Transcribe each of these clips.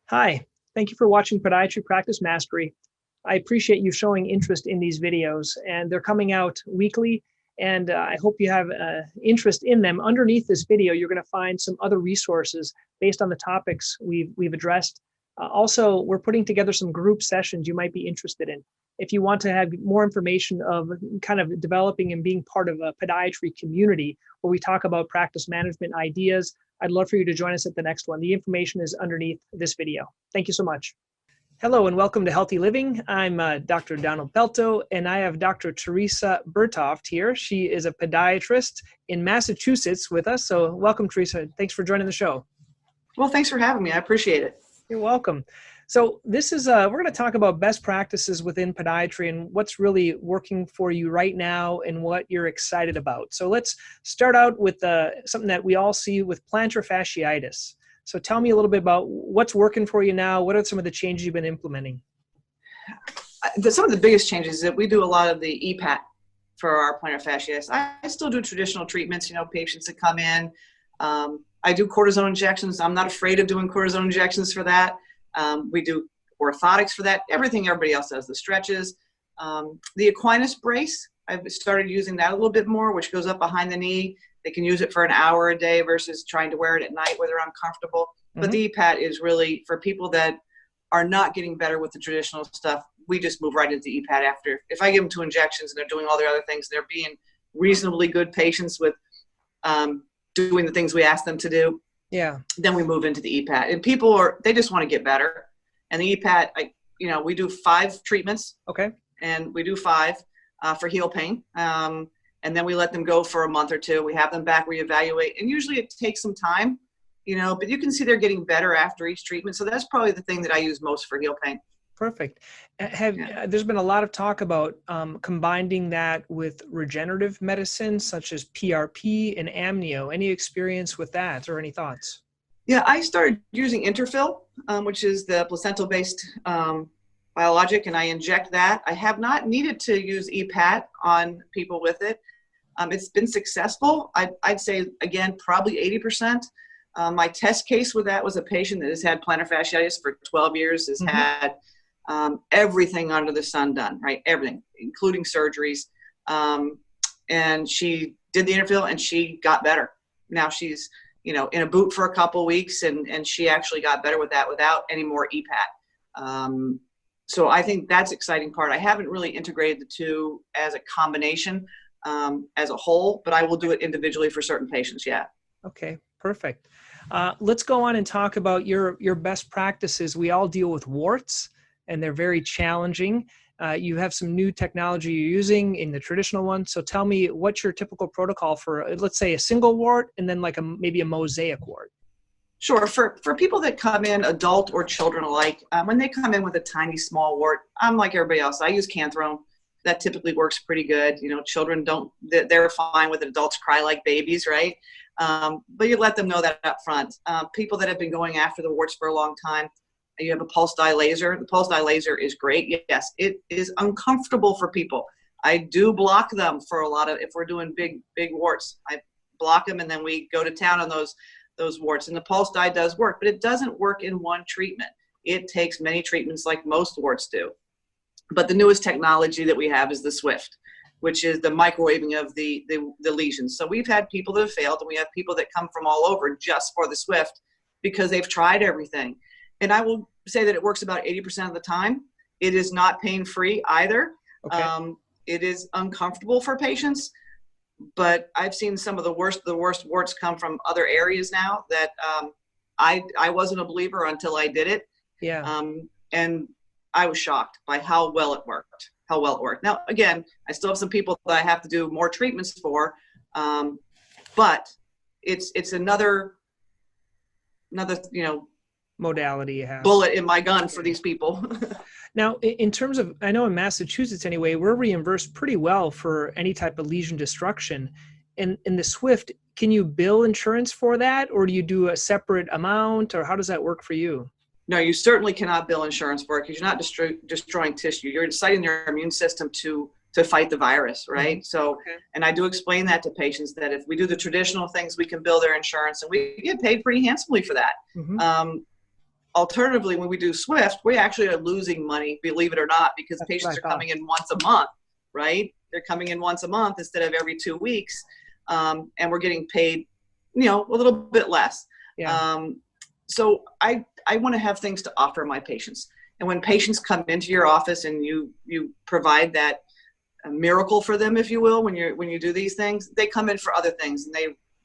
Hi, thank you for watching Podiatry Practice Mastery. I appreciate you showing interest in these videos, and they're coming out weekly, and I hope you have interest in them. Underneath this video, you're going to find some other resources based on the topics we've addressed. Also, we're putting together some group sessions you might be interested in. If you want to have more information of kind of developing and being part of a podiatry community where we talk about practice management ideas, I'd love for you to join us at the next one. The information is underneath this video. Thank you so much. Hello and welcome to Healthy Living. I'm Dr. Donald Pelto, and I have Dr. Teresa Bertoft here. She is a podiatrist in Massachusetts with us. So welcome, Teresa. Thanks for joining the show. Well, thanks for having me. I appreciate it. You're welcome. So this is, we're going to talk about best practices within podiatry and what's really working for you right now and what you're excited about. So let's start out with something that we all see with plantar fasciitis. So tell me a little bit about what's working for you now. What are some of the changes you've been implementing? Some of the biggest changes is that we do a lot of the EPAT for our plantar fasciitis. I still do traditional treatments, patients that come in. I do cortisone injections. I'm not afraid of doing cortisone injections for that. We do orthotics for that. Everything everybody else does, the stretches. The Aquinas brace, I've started using that a little bit more, which goes up behind the knee. They can use it for an hour a day versus trying to wear it at night where they're uncomfortable. Mm-hmm. But the EPAT is really for people that are not getting better with the traditional stuff. We just move right into the EPAT after. If I give them 2 injections and they're doing all their other things, they're being reasonably good patients with doing the things we ask them to do. Yeah. Then we move into the EPAT, and people they just want to get better. And the EPAT, we do 5 treatments. Okay. And we do 5 for heel pain. And then we let them go for a month or 2. We have them back, reevaluate. And usually it takes some time, but you can see they're getting better after each treatment. So that's probably the thing that I use most for heel pain. Perfect. There's been a lot of talk about combining that with regenerative medicine, such as PRP and amnio. Any experience with that or any thoughts? Yeah, I started using Interfil, which is the placental-based biologic, and I inject that. I have not needed to use EPAT on people with it. It's been successful. I'd say, again, probably 80%. My test case with that was a patient that has had plantar fasciitis for 12 years, has had everything under the sun done, right? Everything, including surgeries. And she did the Interfil and she got better. Now she's, in a boot for a couple of weeks and she actually got better with that without any more EPAT. So I think that's the exciting part. I haven't really integrated the 2 as a combination as a whole, but I will do it individually for certain patients. Yeah. Okay, perfect. Let's go on and talk about your best practices. We all deal with warts, and they're very challenging. You have some new technology you're using in the traditional one. So tell me, what's your typical protocol for, let's say, a single wart and then like maybe a mosaic wart? Sure. For people that come in, adult or children alike, when they come in with a tiny, small wart, I'm like everybody else. I use Canthrone. That typically works pretty good. Children they're fine with it. Adults cry like babies, right? But you let them know that up front. People that have been going after the warts for a long time, you have a pulse dye laser. The pulse dye laser is great. Yes, it is uncomfortable for people. I do block them for a lot of, if we're doing big warts, I block them and then we go to town on those warts. And the pulse dye does work, but it doesn't work in one treatment. It takes many treatments like most warts do. But the newest technology that we have is the Swift, which is the microwaving of the lesions. So we've had people that have failed, and we have people that come from all over just for the Swift because they've tried everything. And I will say that it works about 80% of the time. It is not pain-free either. Okay. It is uncomfortable for patients, but I've seen some of the worst warts come from other areas now that I wasn't a believer until I did it. Yeah. And I was shocked by how well it worked. Now, again, I still have some people that I have to do more treatments for, but it's another modality you have. Bullet in my gun for these people. Now, in terms of, I know in Massachusetts anyway, we're reimbursed pretty well for any type of lesion destruction. In the Swift, can you bill insurance for that, or do you do a separate amount, or how does that work for you? No, you certainly cannot bill insurance for it because you're not destroying tissue. You're inciting their immune system to fight the virus, right? So, okay. And I do explain that to patients that if we do the traditional things, we can bill their insurance, and we get paid pretty handsomely for that. alternatively, when we do Swift, we actually are losing money, believe it or not, because That's patients what are I thought. coming in once a month, right? They're coming in once a month instead of every 2 weeks. And we're getting paid, a little bit less. Yeah. So I want to have things to offer my patients. And when patients come into your office and you provide that miracle for them, if you will, when you do these things, they come in for other things and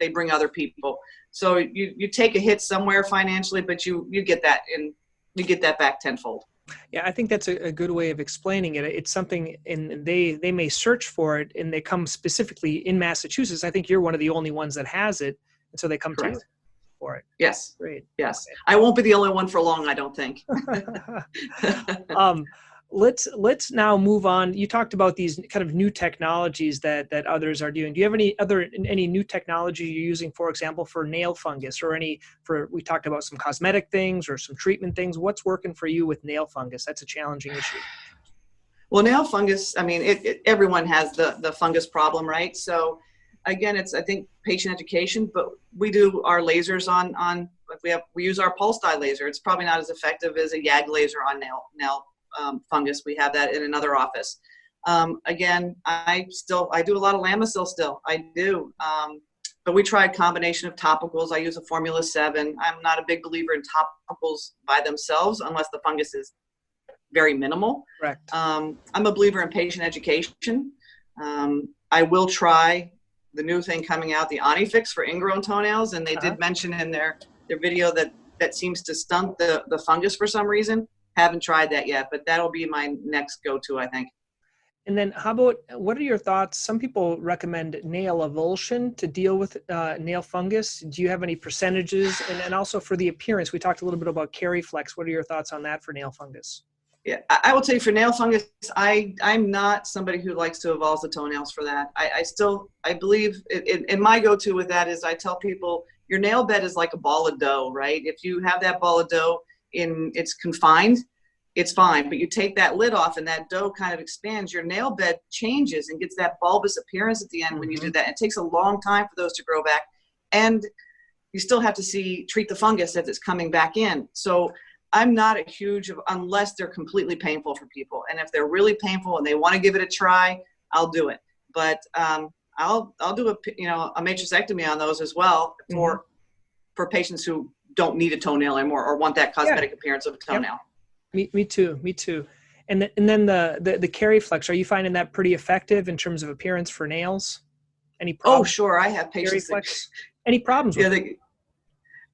they bring other people. So you take a hit somewhere financially, but you get that and you get that back tenfold. Yeah, I think that's a good way of explaining it. It's something, and they may search for it, and they come specifically in Massachusetts. I think you're one of the only ones that has it, and so they come to you for it. Yes. Great. Yes. Okay. I won't be the only one for long, I don't think. Let's now move on. You talked about these kind of new technologies that others are doing. Do you have any new technology you're using, for example, for nail fungus, or we talked about some cosmetic things or some treatment things. What's working for you with nail fungus? That's a challenging issue. Well, nail fungus, I mean, everyone has the fungus problem, right? So again, it's, I think, patient education, but we do our lasers on we use our pulse dye laser. It's probably not as effective as a YAG laser on nail fungus. We have that in another office. Again, I do a lot of Lamisil still. I do. But we try a combination of topicals. I use a Formula 7. I'm not a big believer in topicals by themselves unless the fungus is very minimal. Correct. I'm a believer in patient education. I will try the new thing coming out, the Onifix for ingrown toenails. And they did mention in their video that seems to stunt the fungus for some reason. Haven't tried that yet, but that'll be my next go-to, I think. And then what are your thoughts? Some people recommend nail avulsion to deal with nail fungus. Do you have any percentages? And also for the appearance, we talked a little bit about Keriflex. What are your thoughts on that for nail fungus? Yeah, I will tell you for nail fungus, I'm not somebody who likes to avulse the toenails for that. I believe in my go-to with that is I tell people your nail bed is like a ball of dough, right? If you have that ball of dough it's confined, it's fine. But you take that lid off and that dough kind of expands, your nail bed changes and gets that bulbous appearance at the end when you do that. It takes a long time for those to grow back. And you still have to treat the fungus as it's coming back in. So I'm not a huge, unless they're completely painful for people. And if they're really painful and they want to give it a try, I'll do it. But I'll do a matrixectomy on those as well for patients who don't need a toenail anymore or want that cosmetic appearance of a toenail. Yep. Me too. And then the Keriflex, are you finding that pretty effective in terms of appearance for nails? Any problems? Oh, sure. I have patients. Any problems with it?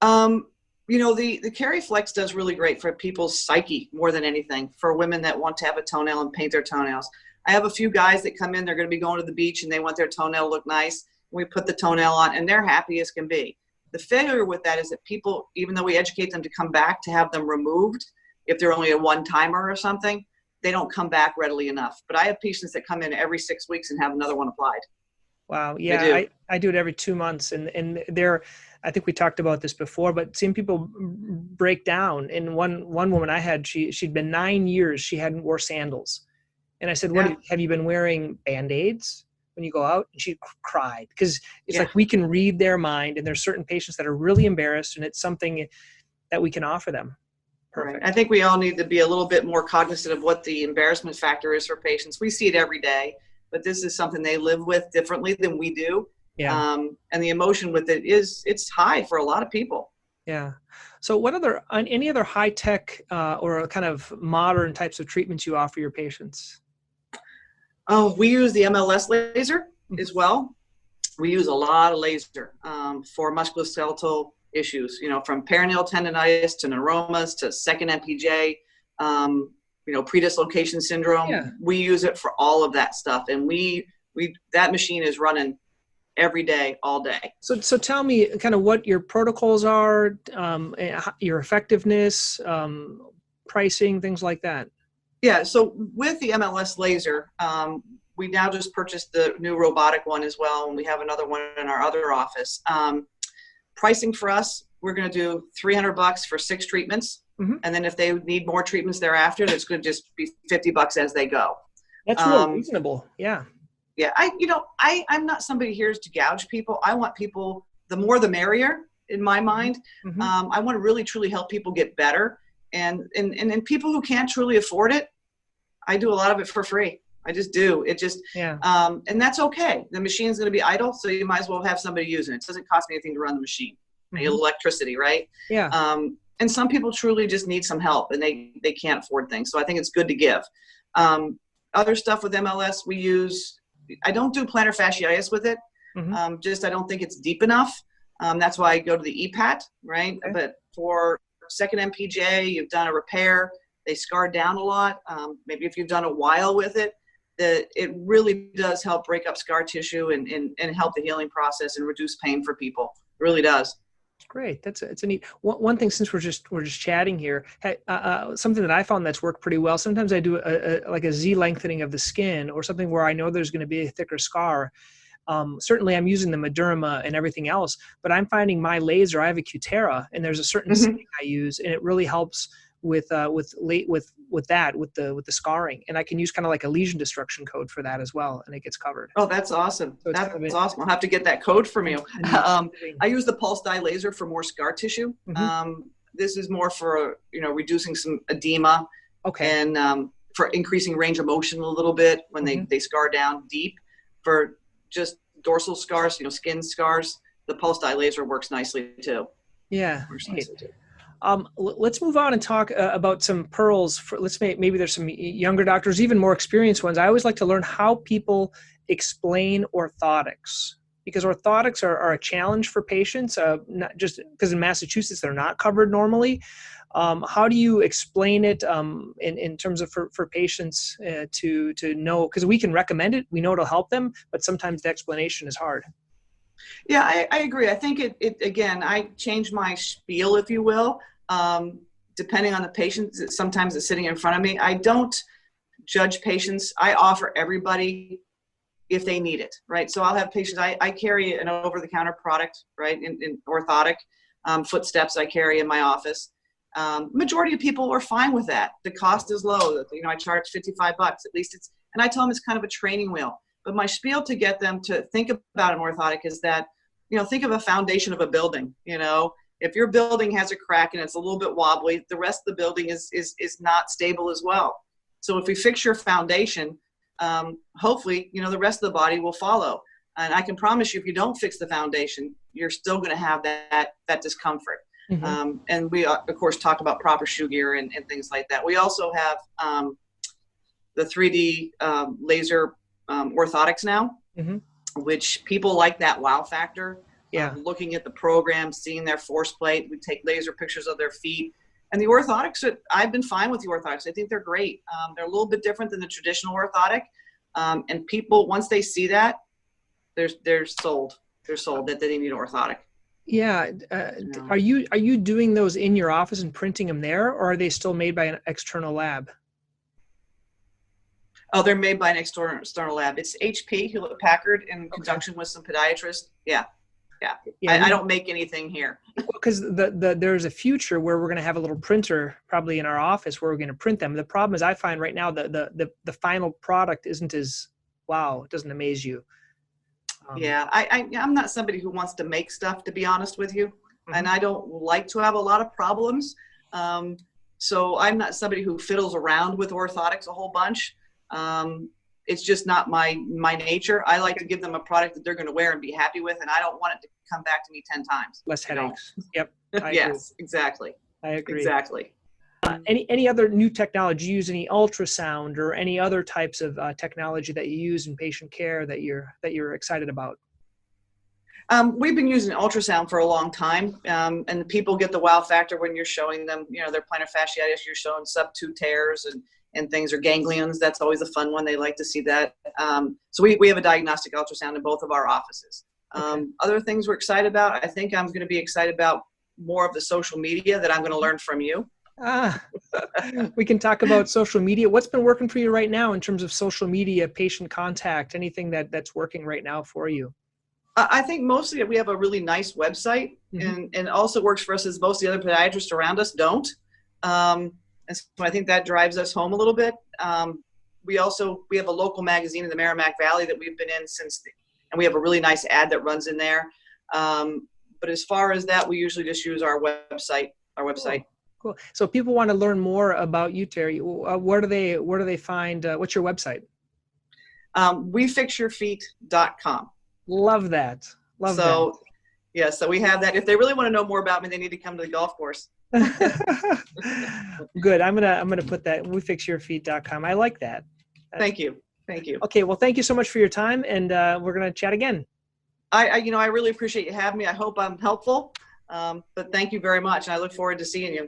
The Keriflex does really great for people's psyche more than anything, for women that want to have a toenail and paint their toenails. I have a few guys that come in, they're going to be going to the beach and they want their toenail to look nice. We put the toenail on and they're happy as can be. The failure with that is that people, even though we educate them to come back to have them removed, if they're only a one-timer or something, they don't come back readily enough. But I have patients that come in every 6 weeks and have another one applied. Wow. Yeah, I do it every 2 months. And I think we talked about this before, but seeing people break down. And one woman I had, she'd been 9 years, she hadn't wore sandals. And I said, have you been wearing Band-Aids when you go out? And she cried because it's like we can read their mind, and there's certain patients that are really embarrassed, and it's something that we can offer them. Perfect. Right. I think we all need to be a little bit more cognizant of what the embarrassment factor is for patients. We see it every day, but this is something they live with differently than we do. Yeah. And the emotion with it it's high for a lot of people. Yeah. So any other high tech or kind of modern types of treatments you offer your patients? Oh, we use the MLS laser as well. We use a lot of laser for musculoskeletal issues, from perineal tendonitis to neuromas to second MPJ, predislocation syndrome. Yeah. We use it for all of that stuff. And that machine is running every day, all day. So tell me kind of what your protocols are, your effectiveness, pricing, things like that. Yeah. So with the MLS laser, we now just purchased the new robotic one as well. And we have another one in our other office. Pricing for us, we're going to do $300 for 6 treatments. Mm-hmm. And then if they need more treatments thereafter, that's going to just be $50 as they go. That's really reasonable. Yeah. Yeah. I'm not somebody here to gouge people. I want people, the more the merrier in my mind. Mm-hmm. I want to really truly help people get better. And people who can't truly afford it, I do a lot of it for free. I just do. It just, Yeah. And that's okay. The machine's going to be idle, so you might as well have somebody using it. It doesn't cost me anything to run the machine. Electricity, right? Yeah. And some people truly just need some help, and they can't afford things. So I think it's good to give. Other stuff with MLS, we use, I don't do plantar fasciitis with it. Just, I don't think it's deep enough. That's why I go to the EPAT, right? Okay. But for second MPJ, you've done a repair, they scar down a lot. Maybe if you've done a while with it, it really does help break up scar tissue and help the healing process and reduce pain for people. It really does. Great. It's a neat one thing. Since we're just chatting here, something that I found that's worked pretty well. Sometimes I do like a Z lengthening of the skin, or something where I know there's going to be a thicker scar. Certainly, I'm using the Mederma and everything else, but I'm finding my laser. I have a Cutera, and there's a certain setting I use, and it really helps with the scarring. And I can use kind of like a lesion destruction code for that as well, and it gets covered. Oh, that's awesome. So that's awesome. I'll have to get that code from you. I use the pulse dye laser for more scar tissue. This is more for, reducing some edema. Okay. And for increasing range of motion a little bit when they scar down deep. For just dorsal scars, skin scars, the pulse dye laser works nicely too. Yeah. Let's move on and talk about some pearls. Maybe there's some younger doctors, even more experienced ones. I always like to learn how people explain orthotics, because orthotics are a challenge for patients, not just because in Massachusetts they're not covered normally. How do you explain it in terms of for patients to know? Because we can recommend it, we know it'll help them, but sometimes the explanation is hard. Yeah, I agree. I think again, I change my spiel, if you will, depending on the patient. Sometimes it's sitting in front of me. I don't judge patients. I offer everybody if they need it, right? So I'll have patients, I carry an over-the-counter product, right, in orthotic footsteps I carry in my office. Majority of people are fine with that. The cost is low. I charge $55. At least and I tell them it's kind of a training wheel. But my spiel to get them to think about an orthotic is that, think of a foundation of a building. If your building has a crack and it's a little bit wobbly, the rest of the building is not stable as well. So if we fix your foundation, hopefully, the rest of the body will follow. And I can promise you, if you don't fix the foundation, you're still going to have that discomfort. And we, of course, talk about proper shoe gear and things like that. We also have the 3D laser orthotics now, which people like that wow factor. Looking at the program, seeing their force plate. We take laser pictures of their feet. And the orthotics, I've been fine with the orthotics. I think they're great. They're a little bit different than the traditional orthotic. And people, once they see that, they're sold. They're sold that they need an orthotic. Yeah. Are you doing those in your office and printing them there, or are they still made by an external lab? Oh, they're made by an external lab. It's HP, Hewlett Packard, in conjunction with some podiatrists. Yeah. I don't make anything here. Because there's a future where we're going to have a little printer probably in our office where we're going to print them. The problem is I find right now the final product isn't as, wow, it doesn't amaze you. I'm not somebody who wants to make stuff, to be honest with you. And I don't like to have a lot of problems. So I'm not somebody who fiddles around with orthotics a whole bunch. It's just not my nature. I like to give them a product that they're going to wear and be happy with, and I don't want it to come back to me 10 times. Less headaches. Yep. Yes, exactly. I agree. Exactly. Any other new technology? Do you use any ultrasound or any other types of technology that you use in patient care that you're excited about? We've been using ultrasound for a long time, and people get the wow factor when you're showing them, their plantar fasciitis. You're showing sub-2 tears and things, or ganglions. That's always a fun one. They like to see that. So we have a diagnostic ultrasound in both of our offices. Other things we're excited about, I think I'm going to be excited about more of the social media that I'm going to learn from you. We can talk about social media. What's been working for you right now in terms of social media, patient contact, anything that's working right now for you? I think mostly we have a really nice website, and also works for us as most of the other podiatrists around us don't. And so I think that drives us home a little bit. We have a local magazine in the Merrimack Valley that we've been in and we have a really nice ad that runs in there. But as far as that, we usually just use our website. Cool. So people want to learn more about you, Terry. Where do they find, what's your website? WeFixYourFeet.com. Love that. Love that. Yeah, so we have that. If they really want to know more about me, they need to come to the golf course. Good. I'm gonna put that WeFixYourFeet.com. I like that. Thank you. Thank you. Okay. Well, thank you so much for your time, and we're gonna chat again. I really appreciate you having me. I hope I'm helpful. But thank you very much, and I look forward to seeing you.